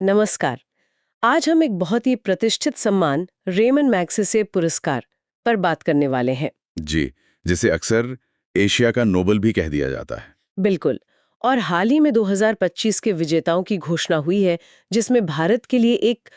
नमस्कार। आज हम एक बहुत ही प्रतिष्ठित सम्मान रेमन मैग्सेसे पुरस्कार पर बात करने वाले हैं। जी, जिसे अक्सर एशिया का नोबेल भी कह दिया जाता है। बिल्कुल। और हाल ही में 2025 के विजेताओं की घोषणा हुई है, जिसमें भारत के लिए एक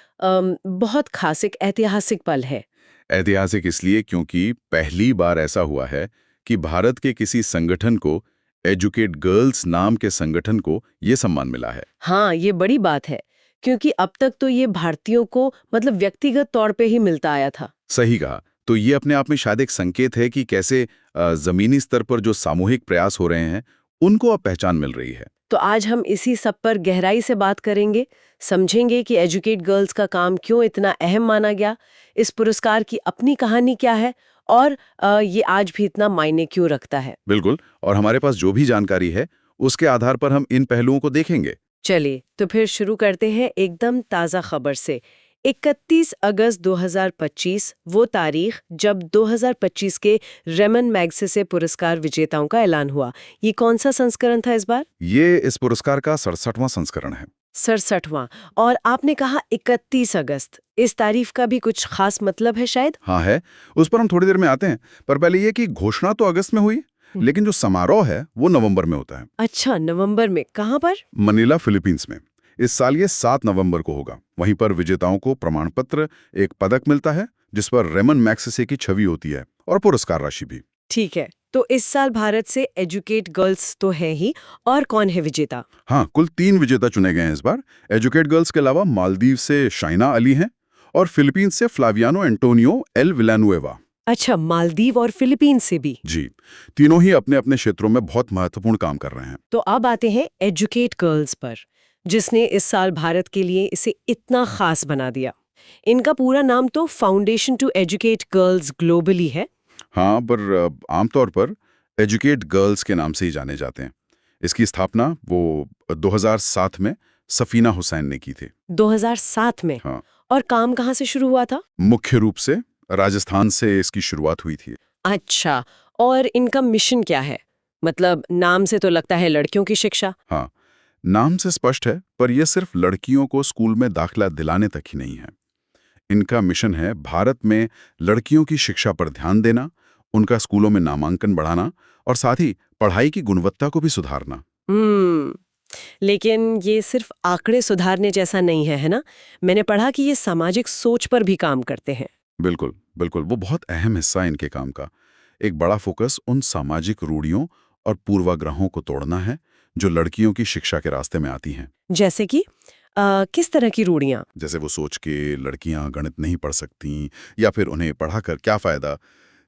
बहुत खास एक ऐतिहासिक पल है। ऐतिहासिक इसलिए क्योंकि पहली बार ऐसा हुआ है कि भारत के किसी संगठन को, एजुकेट गर्ल्स नाम के संगठन को ये सम्मान मिला है। हाँ, ये बड़ी बात है, क्योंकि अब तक तो ये भारतीयों को मतलब व्यक्तिगत तौर पे ही मिलता आया था। सही कहा। तो ये अपने आप में शायद एक संकेत है कि कैसे जमीनी स्तर पर जो सामूहिक प्रयास हो रहे हैं, उनको अब पहचान मिल रही है। तो आज हम इसी सब पर गहराई से बात करेंगे, समझेंगे कि एजुकेट गर्ल्स का काम क्यों इतना अहम माना गया, इस पुरस्कार की अपनी कहानी क्या है और ये आज भी इतना मायने क्यों रखता है। बिल्कुल, और हमारे पास जो भी जानकारी है, उसके आधार पर हम इन पहलुओं को देखेंगे। चलिए, तो फिर शुरू करते हैं एकदम ताज़ा खबर से। 31 अगस्त 2025 वो तारीख जब 2025 के रेमन मैग्सेसे पुरस्कार विजेताओं का ऐलान हुआ। ये कौन सा संस्करण था इस बार? ये इस पुरस्कार का 67वां संस्करण है। 67वां। और आपने कहा 31 अगस्त। इस तारीख का भी कुछ खास मतलब है शायद? हाँ है, उस पर हम थोड़ी देर में आते हैं। पर पहले ये कि घोषणा तो अगस्त में हुई, लेकिन जो समारोह है वो नवंबर में होता है। अच्छा, नवंबर में। कहाँ पर? मनीला, फिलीपींस में। इस साल ये 7 नवंबर को होगा। वहीं पर विजेताओं को प्रमाण पत्र, एक पदक मिलता है जिस पर रेमन मैग्सेसे की छवि होती है, और पुरस्कार राशि भी। ठीक है। तो इस साल भारत से एजुकेट गर्ल्स तो है ही, और कौन है विजेता? हाँ, कुल 3 विजेता चुने गए हैं इस बार। एजुकेट गर्ल्स के अलावा मालदीव से शाइना अली हैं और फिलीपींस से फ्लावियानो एंटोनियो एल विलानुएवा। अच्छा, मालदीव और फिलीपींस से भी। जी, तीनों ही अपने अपने क्षेत्रों में बहुत महत्वपूर्ण काम कर रहे हैं। तो अब आते हैं एजुकेट गर्ल्स पर, जिसने इस साल भारत के लिए इसे इतना खास बना दिया। इनका पूरा नाम तो foundation to educate girls globally है। हाँ, पर आमतौर पर एजुकेट गर्ल्स के नाम से ही जाने जाते हैं। इसकी स्थापना वो 2007 में सफीना हुसैन ने की थी। 2007 में? हाँ, और काम कहाँ से शुरू हुआ था? मुख्य रूप से राजस्थान से इसकी शुरुआत हुई थी। अच्छा, और इनका मिशन क्या है? मतलब नाम से तो लगता है लड़कियों की शिक्षा। हाँ, नाम से स्पष्ट है, पर यह सिर्फ लड़कियों को स्कूल में दाखिला दिलाने तक ही नहीं है। इनका मिशन है भारत में लड़कियों की शिक्षा पर ध्यान देना, उनका स्कूलों में नामांकन बढ़ाना और साथ ही पढ़ाई की गुणवत्ता को भी सुधारना। हम्म। लेकिन ये सिर्फ आंकड़े सुधारने जैसा नहीं है, है ना? मैंने पढ़ा कि ये सामाजिक सोच पर भी काम करते हैं। बिल्कुल, बिल्कुल, वो बहुत अहम हिस्सा है इनके काम का। एक बड़ा फोकस उन सामाजिक रूढ़ियों और पूर्वाग्रहों को तोड़ना है, जो लड़कियों की शिक्षा के रास्ते में आती हैं। जैसे कि किस तरह की रूढ़ियाँ? जैसे वो सोच के लड़कियां गणित नहीं पढ़ सकती या फिर उन्हें पढ़ाकर क्या फ़ायदा,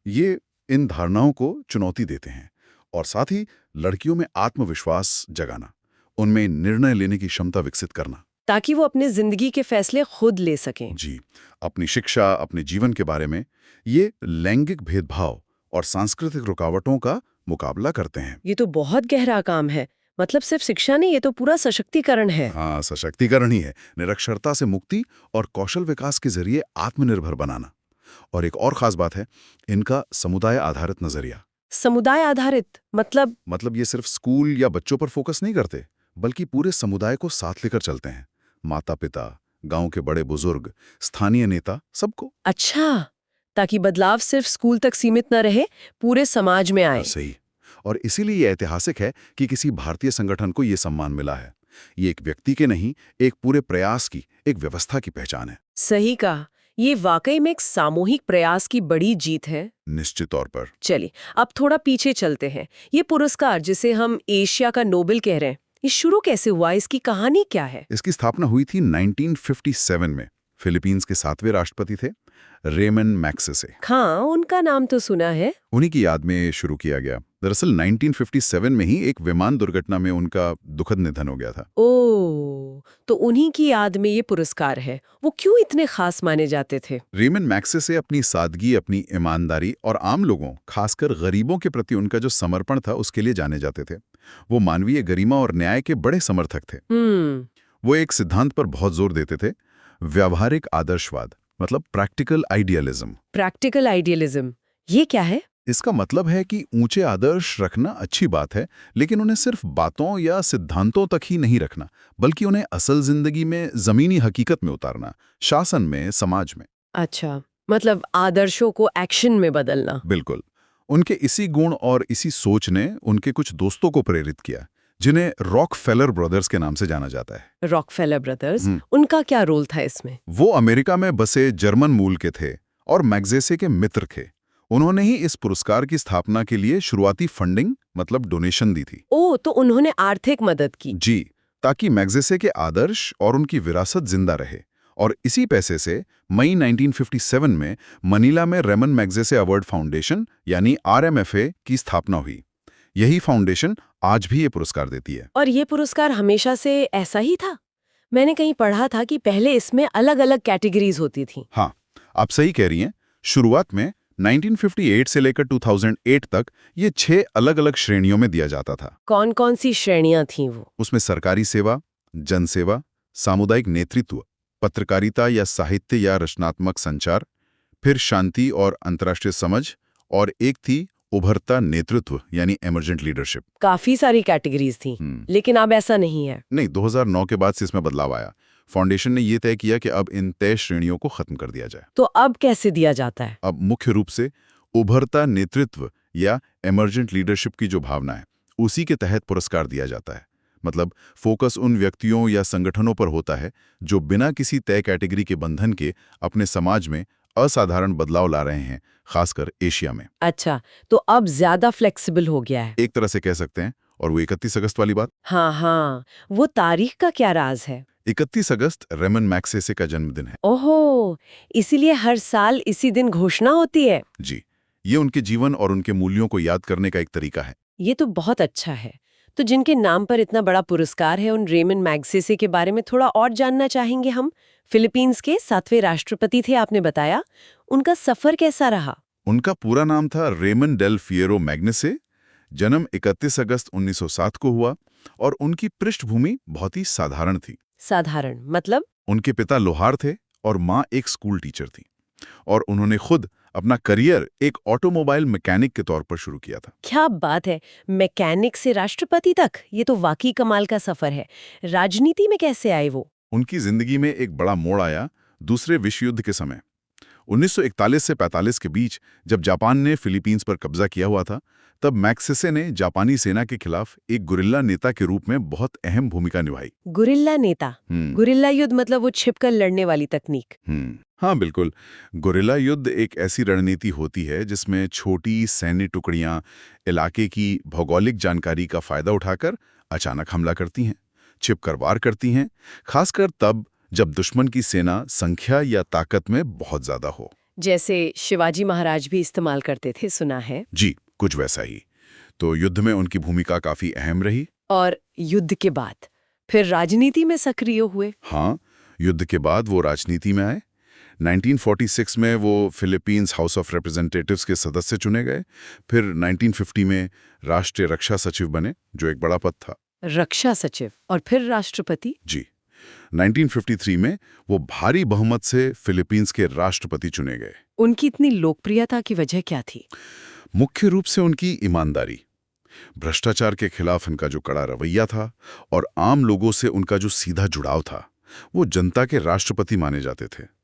ये इन धारणाओं को चुनौती देते हैं। और साथ ही लड़कियों में आत्मविश्वास जगाना, उनमें निर्णय लेने की क्षमता विकसित करना। ताकि वो अपने जिंदगी के फैसले खुद ले सकें। जी, अपनी शिक्षा, अपने जीवन के बारे में ये लैंगिक भेदभाव और सांस्कृतिक रुकावटों का मुकाबला करते हैं। ये तो बहुत गहरा काम है। मतलब सिर्फ शिक्षा नहीं, ये तो पूरा सशक्तिकरण है। हाँ, सशक्तिकरण ही है। निरक्षरता से मुक्ति और कौशल विकास के जरिए आत्मनिर्भर बनाना। और एक और खास बात है, इनका समुदाय आधारित नजरिया। समुदाय आधारित मतलब ये सिर्फ स्कूल या बच्चों पर फोकस नहीं करते, बल्कि पूरे समुदाय को साथ लेकर चलते हैं। माता-पिता, गांव के बड़े बुजुर्ग, स्थानीय नेता, सबको। अच्छा, ताकि बदलाव सिर्फ स्कूल तक सीमित न रहे, पूरे समाज में आए। सही। और इसीलिए ये ऐतिहासिक है कि किसी भारतीय संगठन को ये सम्मान मिला है। ये एक व्यक्ति के नहीं, एक पूरे प्रयास की, एक व्यवस्था की पहचान है। सही कहा। ये वाकई में एक सामूहिक प्रयास की बड़ी जीत है। निश्चित तौर पर। चलिए, अब थोड़ा पीछे चलते हैं। ये पुरस्कार जिसे हम एशिया का नोबेल कह रहे हैं, ये शुरू कैसे हुआ? इसकी कहानी क्या है? इसकी स्थापना हुई थी 1957 में। फिलीपींस के 7वें राष्ट्रपति थे, रेमन मैग्सेसे। हाँ, उनका नाम तो सुना है। उन्हीं की याद में शुरू किया गया। दरअसल 1957 में ही एक विमान दुर्घटना में उनका दुखद निधन हो गया था। ओह, तो उन्हीं की याद में ये पुरस्कार है। वो क्यों इतने खास माने जाते थे? रेमन मैग्सेसे अपनी सादगी, अपनी ईमानदारी और आम लोगों, खासकर गरीबों के प्रति उनका जो समर्पण था, उसके लिए जाने जाते थे। वो मानवीय गरिमा और न्याय के बड़े समर्थक थे। हम्म। वो एक सिद्धांत पर बहुत जोर देते थे, व्यावहारिक आदर्शवाद, मतलब प्रैक्टिकल आइडियलिज्म। प्रैक्टिकल आइडियलिज्म, ये क्या है? इसका मतलब है कि ऊंचे आदर्श रखना अच्छी बात है, लेकिन उन्हें सिर्फ बातों या सिद्धांतों तक ही नहीं रखना, बल्कि उन्हें असल जिंदगी में जमीनी हकीकत में उतारना, शासन में, समाज में। अच्छा, मतलब आदर्शों को एक्शन में बदलना। बिल्कुल। उनके इसी गुण और इसी सोच ने उनके कुछ दोस्तों को प्रेरित किया, जिन्हें रॉकफेलर ब्रदर्स के नाम से जाना जाता है। रॉकफेलर ब्रदर्स, उनका क्या रोल था इसमें? वो अमेरिका में बसे जर्मन मूल के थे और मैग्सेसे के मित्र थे। उन्होंने ही इस पुरस्कार की स्थापना के लिए शुरुआती फंडिंग मतलब डोनेशन दी थी। ओह, तो उन्होंने आर्थिक मदद की। जी, ताकि मैग्सेसे के आदर्श और उनकी विरासत जिंदा रहे। और इसी पैसे से मई 1957 में मनीला में रेमन मैग्सेसे अवार्ड फाउंडेशन यानी RMFA की स्थापना हुई। यही फाउंडेशन आज भी ये पुरस्कार देती है। और ये पुरस्कार हमेशा से ऐसा ही था? मैंने कहीं पढ़ा था कि पहले इसमें अलग-अलग कैटेगरीज होती थी। हाँ, आप सही कह रही हैं। शुरुआत में 1958 से लेकर 2008 तक ये 6 अलग-अलग श्रेणियों में दिया जाता था। कौन-कौन सी श्रेणियां थीं वो? उसमें सरकारी सेवा, जनसेवा, सामुदायिक नेतृत्व, पत्रकारिता या साहित्य या रचनात्मक संचार, फिर शांति और अंतर्राष्ट्रीय समझ, और एक थी उभरता नेतृत्व यानी एमर्जेंट लीडरशिप। काफी सारी कैटेगरीज थी, लेकिन अब ऐसा नहीं है। नहीं, 2009 के बाद से इसमें बदलाव आया। फाउंडेशन ने ये तय किया कि अब इन तय श्रेणियों को खत्म कर दिया जाए। तो अब कैसे दिया जाता है? अब मुख्य रूप से उभरता नेतृत्व या एमर्जेंट लीडरशिप की जो भावना है, उसी के तहत पुरस्कार दिया जाता है। मतलब फोकस उन व्यक्तियों या संगठनों पर होता है जो बिना किसी तय कैटेगरी के बंधन के अपने समाज में असाधारण बदलाव ला रहे हैं, खासकर एशिया में। अच्छा, तो अब ज्यादा फ्लेक्सिबल हो गया है। एक तरह से कह सकते हैं। और वो 31 अगस्त वाली बात। हाँ, वो तारीख का क्या राज है? 31 अगस्त रेमन मैग्सेसे का जन्मदिन है। ओहो, इसीलिए हर साल इसी दिन घोषणा होती है। जी, ये उनके जीवन और उनके मूल्यों को याद करने का एक तरीका है। ये तो बहुत अच्छा है। तो जिनके नाम पर इतना बड़ा पुरस्कार है, उन रेमन मैग्सेसे के बारे में थोड़ा और जानना चाहेंगे हम। फिलीपींस के 7वें राष्ट्रपति थे आपने बताया। उनका सफर कैसा रहा? उनका पूरा नाम था रेमन डेल फिएरो मैग्सेसे। जन्म 31 अगस्त 1907 को हुआ और उनकी पृष्ठभूमि बहुत ही साधारण थी। साधारण मतलब? उनके पिता लोहार थे और माँ एक स्कूल टीचर थी, और उन्होंने खुद अपना करियर एक ऑटोमोबाइल मैकेनिक के तौर पर शुरू किया था। क्या बात है, मैकेनिक से राष्ट्रपति तक, ये तो वाकई कमाल का सफर है। राजनीति में कैसे आए वो? उनकी जिंदगी में एक बड़ा मोड़ आया दूसरे विश्व युद्ध के समय। 1941 से 45 के बीच जब जापान ने फिलीपींस पर कब्जा किया हुआ था, तब मैग्सेसे ने जापानी सेना के खिलाफ एक गुरिल्ला नेता के रूप में बहुत अहम भूमिका निभाई। गुरिल्ला नेता? गुरिल्ला युद्ध मतलब वो छिपकर लड़ने वाली तकनीक? हाँ बिल्कुल। गुरिल्ला युद्ध एक ऐसी रणनीति होती है जिसमें छोटी सैन्य टुकड़ियां इलाके की भौगोलिक जानकारी का फायदा उठाकर अचानक हमला करती हैं, छिपकर वार करती हैं, खासकर तब जब दुश्मन की सेना संख्या या ताकत में बहुत ज्यादा हो। जैसे शिवाजी महाराज भी इस्तेमाल करते थे, सुना है। जी, कुछ वैसा ही। तो युद्ध में उनकी भूमिका काफी अहम रही। और युद्ध के बाद फिर राजनीति में सक्रिय हुए? हाँ, युद्ध के बाद वो राजनीति में आए। 1946 में वो फिलीपींस हाउस ऑफ रिप्रेजेंटेटिव्स के सदस्य चुने गए। फिर 1950 में राष्ट्रीय रक्षा सचिव बने, जो एक बड़ा पद था। रक्षा सचिव और फिर राष्ट्रपति? जी, 1953 में वो भारी बहुमत से फिलीपींस के राष्ट्रपति चुने गए। उनकी इतनी लोकप्रियता की वजह क्या थी? मुख्य रूप से उनकी ईमानदारी, भ्रष्टाचार के खिलाफ उनका जो कड़ा रवैया था, और आम लोगों से उनका जो सीधा जुड़ाव था। वो जनता के राष्ट्रपति माने जाते थे।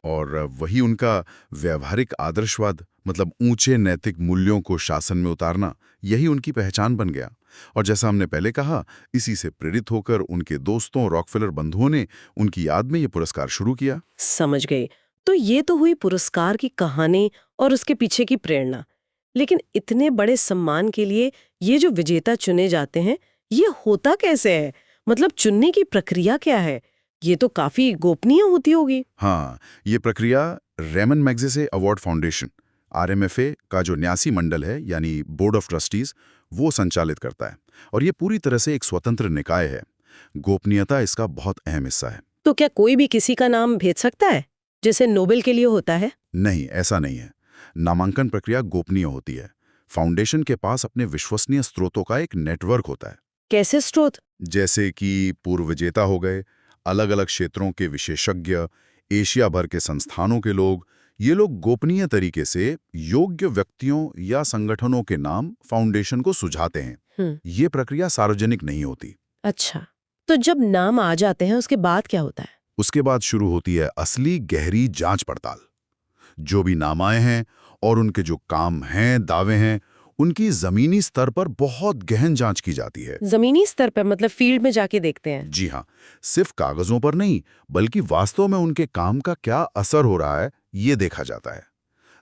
और वही उनका व्यवहारिक आदर्शवाद, मतलब ऊंचे नैतिक मूल्यों को शासन में उतारना, यही उनकी पहचान बन गया। और जैसा हमने पहले कहा, इसी से प्रेरित होकर उनके दोस्तों रॉकफेलर बंधुओं ने उनकी याद में ये पुरस्कार शुरू किया। समझ गई। तो ये तो हुई पुरस्कार की कहानी और उसके पीछे की प्रेरणा। लेकिन इतने बड़े सम्मान के लिए ये जो विजेता चुने जाते हैं, ये होता कैसे है? मतलब चुनने की प्रक्रिया क्या है? ये तो काफी गोपनीय होती होगी। हाँ, ये प्रक्रिया Ramon Magsaysay Award Foundation RMFA का जो न्यासी मंडल है, यानी बोर्ड ऑफ ट्रस्टीज, वो संचालित करता है। और ये पूरी तरह से एक स्वतंत्र निकाय है। गोपनीयता इसका बहुत अहम हिस्सा है। तो क्या कोई भी किसी का नाम भेज सकता है, जैसे नोबेल के लिए होता है? नहीं, ऐसा नहीं है। नामांकन प्रक्रिया गोपनीय होती है। फाउंडेशन के पास अपने विश्वसनीय स्रोतों का एक नेटवर्क होता है। कैसे स्रोत? जैसे कि पूर्व विजेता हो गए, अलग अलग क्षेत्रों के विशेषज्ञ, एशिया भर के संस्थानों के लोग, ये लोग गोपनीय तरीके से योग्य व्यक्तियों या संगठनों के नाम फाउंडेशन को सुझाते हैं। ये प्रक्रिया सार्वजनिक नहीं होती। अच्छा, तो जब नाम आ जाते हैं उसके बाद क्या होता है? उसके बाद शुरू होती है असली गहरी जांच पड़ताल। जो भी नाम आए हैं और उनके जो काम हैं, दावे हैं, उनकी जमीनी स्तर पर बहुत गहन जांच की जाती है। जमीनी स्तर पर मतलब फील्ड में जाके देखते हैं? जी हाँ, सिर्फ कागजों पर नहीं, बल्कि वास्तव में उनके काम का क्या असर हो रहा है, ये देखा जाता है।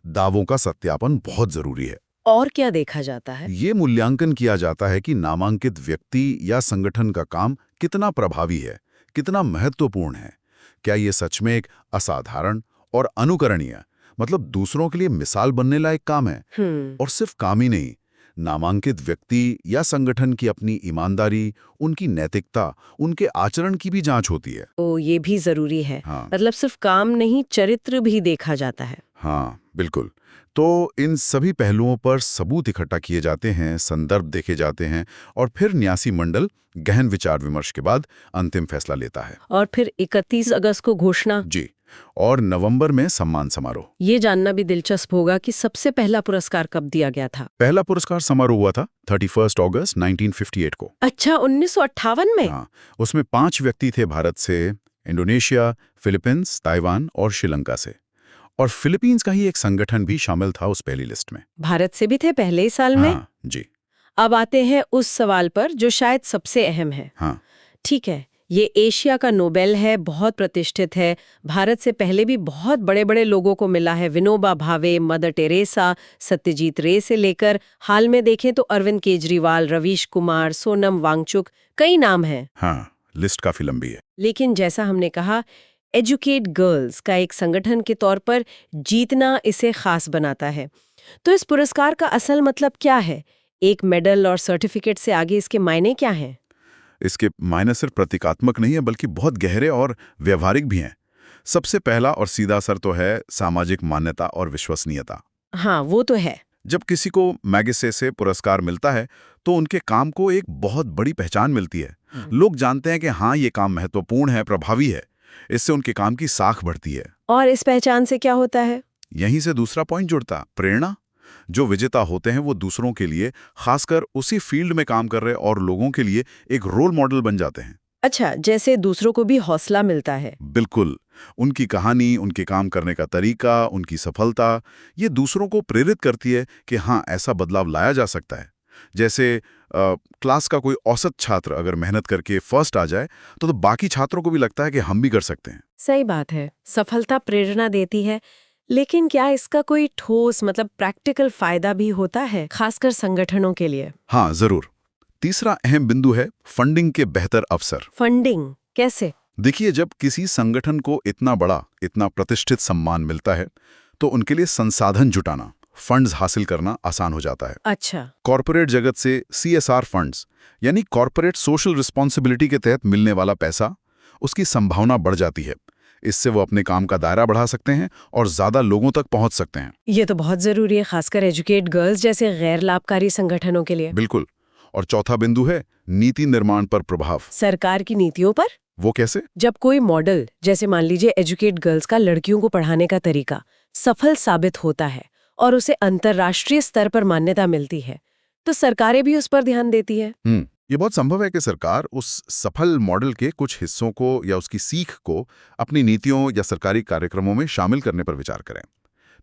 दावों का सत्यापन बहुत जरूरी है। और क्या देखा जाता है? ये मूल्यांकन किया जाता है कि नामांकित व्यक्ति या संगठन का काम कितना प्रभावी है, कितना महत्वपूर्ण है। क्या ये सच में एक असाधारण और अनुकरणीय, मतलब दूसरों के लिए मिसाल बनने लायक काम है? और सिर्फ काम ही नहीं, नामांकित व्यक्ति या संगठन की अपनी ईमानदारी, उनकी नैतिकता, उनके आचरण की भी जांच होती है। ओ, ये भी जरूरी है। हाँ। मतलब सिर्फ काम नहीं, चरित्र भी देखा जाता है। हाँ, बिल्कुल। तो इन सभी पहलुओं पर सबूत इकट्ठा किए जाते हैं, संदर्भ देखे जाते हैं और फिर न्यासी मंडल गहन विचार विमर्श के बाद अंतिम फैसला लेता है। और फिर 31 अगस्त को घोषणा। जी, और नवंबर में सम्मान समारोह। ये जानना भी दिलचस्प होगा कि सबसे पहला पुरस्कार कब दिया गया था? पहला पुरस्कार समारोह हुआ था 31 अगस्त 1958 को। अच्छा, 1958 में? हाँ, उसमें 5 व्यक्ति थे भारत से, इंडोनेशिया, फिलीपींस, ताइवान और श्रीलंका से। और फिलीपींस का ही एक संगठन भी शामिल था उस पहली लिस्ट में। भारत से भी थे पहले ही साल में? हाँ, जी। अब आते हैं उस सवाल पर जो शायद सबसे अहम है। हाँ। ठीक है, ये एशिया का नोबेल है, बहुत प्रतिष्ठित है। भारत से पहले भी बहुत बड़े बड़े लोगों को मिला है, विनोबा भावे, मदर टेरेसा, सत्यजीत रे से लेकर हाल में देखें तो अरविंद केजरीवाल, रवीश कुमार, सोनम वांगचुक, कई नाम हैं। हाँ, लिस्ट काफी लंबी है। लेकिन जैसा हमने कहा, एजुकेट गर्ल्स का एक संगठन के तौर पर जीतना इसे खास बनाता है। तो इस पुरस्कार का असल मतलब क्या है? एक मेडल और सर्टिफिकेट से आगे इसके मायने क्या हैं? इसके मायने सिर्फ प्रतीकात्मक नहीं है, बल्कि बहुत गहरे और व्यवहारिक भी हैं। सबसे पहला और सीधा असर तो है सामाजिक मान्यता और विश्वसनीयता। हाँ, वो तो है। जब किसी को मैगसेसे से पुरस्कार मिलता है तो उनके काम को एक बहुत बड़ी पहचान मिलती है। लोग जानते हैं कि हाँ, ये काम महत्वपूर्ण है, प्रभावी है। इससे उनके काम की साख बढ़ती है। और इस पहचान से क्या होता है? यहीं से दूसरा पॉइंट जुड़ता, प्रेरणा। जो विजेता होते हैं वो दूसरों के लिए, खासकर उसी फील्ड में काम कर रहे और लोगों के लिए एक रोल मॉडल बन जाते हैं। अच्छा, जैसे दूसरों को भी हौसला मिलता है। बिल्कुल। उनकी कहानी, उनके काम करने का तरीका, उनकी सफलता, ये दूसरों को प्रेरित करती है कि हाँ, ऐसा बदलाव लाया जा सकता है। जैसे क्लास का कोई औसत छात्र अगर मेहनत करके फर्स्ट आ जाए तो बाकी छात्रों को भी लगता है कि हम भी कर सकते हैं। सही बात है, सफलता प्रेरणा देती है। लेकिन क्या इसका कोई ठोस मतलब प्रैक्टिकल फायदा भी होता है, खासकर संगठनों के लिए? हाँ, जरूर। तीसरा अहम बिंदु है फंडिंग के बेहतर अवसर। फंडिंग कैसे? देखिए, जब किसी संगठन को इतना बड़ा, इतना प्रतिष्ठित सम्मान मिलता है तो उनके लिए संसाधन जुटाना, फंड्स हासिल करना आसान हो जाता है। अच्छा। कॉर्पोरेट जगत से CSR फंड्स, यानी कॉर्पोरेट सोशल रिस्पॉन्सिबिलिटी के तहत मिलने वाला पैसा, उसकी संभावना बढ़ जाती है। इससे वो अपने काम का दायरा बढ़ा सकते हैं और ज्यादा लोगों तक पहुंच सकते हैं। ये तो बहुत जरूरी है, खासकर एजुकेट गर्ल्स जैसे गैर लाभकारी संगठनों के लिए। बिल्कुल। और चौथा बिंदु है नीति निर्माण पर प्रभाव। सरकार की नीतियों पर? वो कैसे? जब कोई मॉडल, जैसे मान लीजिए एजुकेट गर्ल्स का लड़कियों को पढ़ाने का तरीका, सफल साबित होता है और उसे अंतर्राष्ट्रीय स्तर पर मान्यता मिलती है, तो सरकारें भी उस पर ध्यान देती है। ये बहुत संभव है कि सरकार उस सफल मॉडल के कुछ हिस्सों को या उसकी सीख को अपनी नीतियों या सरकारी कार्यक्रमों में शामिल करने पर विचार करें।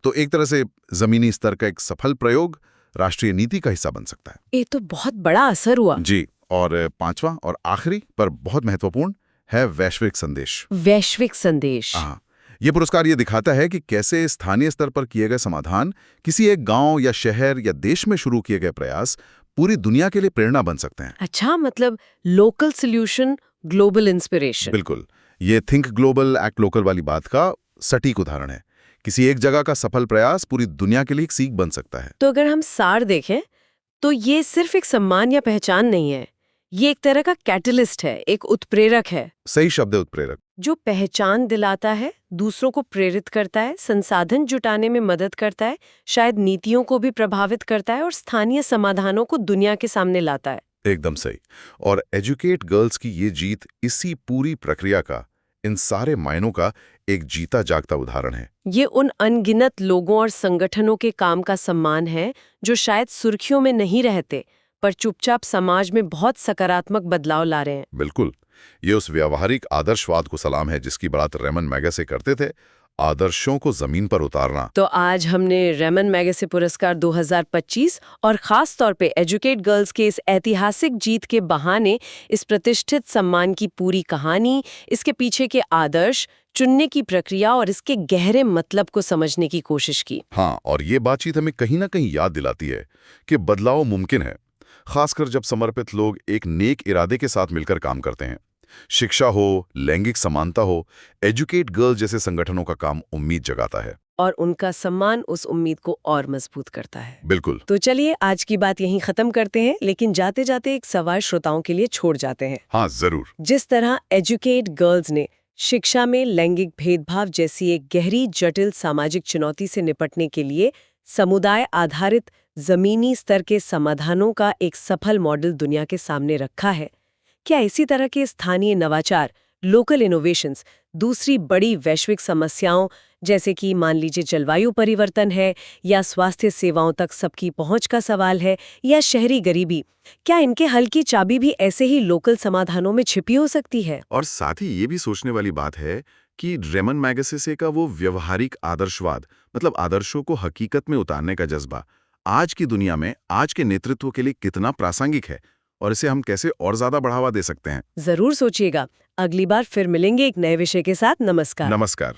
तो एक तरह से जमीनी स्तर का एक सफल प्रयोग राष्ट्रीय नीति का हिस्सा बन सकता है। ये तो बहुत बड़ा असर हुआ। जी। और पांचवा और आखिरी पर बहुत महत्वपूर्ण है वैश्विक संदेश। वैश्विक संदेश। हाँ, ये पुरस्कार ये दिखाता है कि कैसे स्थानीय स्तर पर किए गए समाधान, किसी एक गांव या शहर या देश में शुरू किए गए प्रयास पूरी दुनिया के लिए प्रेरणा बन सकते हैं। अच्छा, मतलब लोकल सॉल्यूशन, ग्लोबल इंस्पिरेशन। बिल्कुल। ये थिंक ग्लोबल एक्ट लोकल वाली बात का सटीक उदाहरण है। किसी एक जगह का सफल प्रयास पूरी दुनिया के लिए एक सीख बन सकता है। तो अगर हम सार देखें तो ये सिर्फ एक सम्मान या पहचान नहीं है, ये एक तरह का कैटलिस्ट है, एक उत्प्रेरक है। सही शब्द है, उत्प्रेरक। जो पहचान दिलाता है, दूसरों को प्रेरित करता है, संसाधन जुटाने में मदद करता है, शायद नीतियों को भी प्रभावित करता है और स्थानीय समाधानों को दुनिया के सामने लाता है। एकदम सही। और एजुकेट गर्ल्स की ये जीत इसी पूरी प्रक्रिया का इन सारे मायनों का एक जीता जागता उदाहरण है। ये उन अनगिनत लोगों और संगठनों के काम का सम्मान है जो शायद सुर्खियों में नहीं रहते, पर चुपचाप समाज में बहुत सकारात्मक बदलाव ला रहे हैं। बिल्कुल, ये उस व्यावहारिक आदर्शवाद को सलाम है जिसकी बात रेमन मैगसेसे करते थे, आदर्शों को जमीन पर उतारना। तो आज हमने रेमन मैगसेसे पुरस्कार 2025 और खास तौर पे एजुकेट गर्ल्स के इस ऐतिहासिक जीत के बहाने इस प्रतिष्ठित सम्मान की पूरी कहानी, इसके पीछे के आदर्श, चुनने की प्रक्रिया और इसके गहरे मतलब को समझने की कोशिश की। हाँ, और ये बातचीत हमें कहीं ना कहीं याद दिलाती है कि बदलाव मुमकिन है, खासकर जब समर्पित लोग एक नेक इरादे के साथ मिलकर काम करते हैं। शिक्षा हो, लैंगिक समानता हो, एजुकेट गर्ल जैसे संगठनों का काम उम्मीद जगाता है। और उनका सम्मान उस उम्मीद को और मजबूत करता है। बिल्कुल। तो चलिए आज की बात यहीं खत्म करते हैं, लेकिन जाते जाते एक सवाल श्रोताओं के लिए छोड़ जाते हैं। हाँ, जरूर। जिस तरह एजुकेट गर्ल्स ने शिक्षा में लैंगिक भेदभाव जैसी एक गहरी जटिल सामाजिक चुनौती से निपटने के लिए समुदाय आधारित जमीनी स्तर के समाधानों का एक सफल मॉडल दुनिया के सामने रखा है, क्या इसी तरह के स्थानीय नवाचार, लोकल इनोवेशंस, दूसरी बड़ी वैश्विक समस्याओं जैसे कि मान लीजिए जलवायु परिवर्तन है, या स्वास्थ्य सेवाओं तक सबकी पहुंच का सवाल है, या शहरी गरीबी, क्या इनके हल की चाबी भी ऐसे ही लोकल समाधानों में छिपी हो सकती है? और साथ ही ये भी सोचने वाली बात है कि रेमन मैगसेसे का वो व्यवहारिक आदर्शवाद, मतलब आदर्शों को हकीकत में उतारने का जज्बा, आज की दुनिया में आज के नेतृत्व के लिए कितना प्रासंगिक है और इसे हम कैसे और ज्यादा बढ़ावा दे सकते हैं। जरूर सोचिएगा। अगली बार फिर मिलेंगे एक नए विषय के साथ। नमस्कार। नमस्कार।